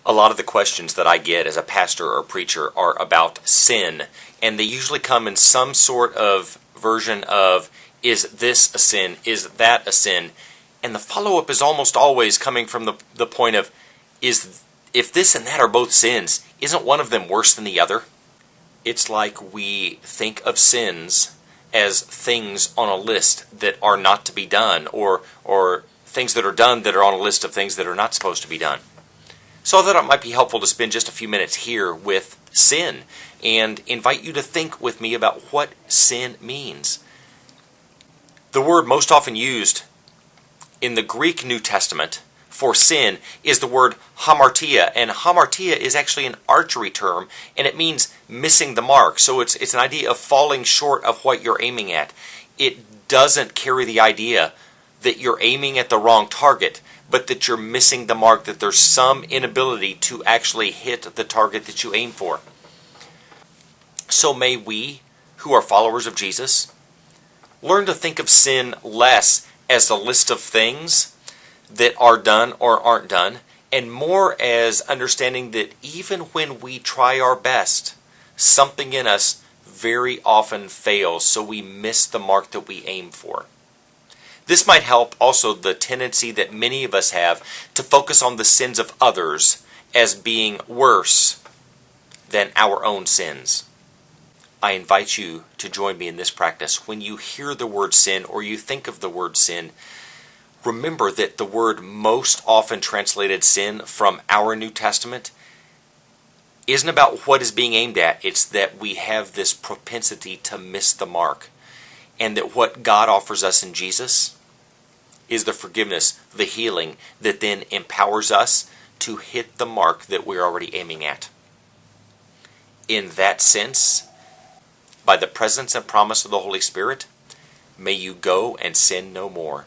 A lot of the questions that I get as a pastor or preacher are about sin, and they usually come in some sort of version of, is this a sin? Is that a sin? And the follow-up is almost always coming from the point of, if this and that are both sins, isn't one of them worse than the other? It's like we think of sins as things on a list that are not to be done, or things that are done that are on a list of things that are not supposed to be done. So I thought it might be helpful to spend just a few minutes here with sin and invite you to think with me about what sin means. The word most often used in the Greek New Testament for sin is the word hamartia, and hamartia is actually an archery term, and it means missing the mark. So it's an idea of falling short of what you're aiming at. It doesn't carry the idea that you're aiming at the wrong target, but that you're missing the mark, that there's some inability to actually hit the target that you aim for. So may we, who are followers of Jesus, learn to think of sin less as a list of things that are done or aren't done, and more as understanding that even when we try our best, something in us very often fails, so we miss the mark that we aim for. This might help also the tendency that many of us have to focus on the sins of others as being worse than our own sins. I invite you to join me in this practice. When you hear the word sin or you think of the word sin, remember that the word most often translated sin from our New Testament isn't about what is being aimed at. It's that we have this propensity to miss the mark. And that what God offers us in Jesus is the forgiveness, the healing that then empowers us to hit the mark that we're already aiming at. In that sense, by the presence and promise of the Holy Spirit, may you go and sin no more.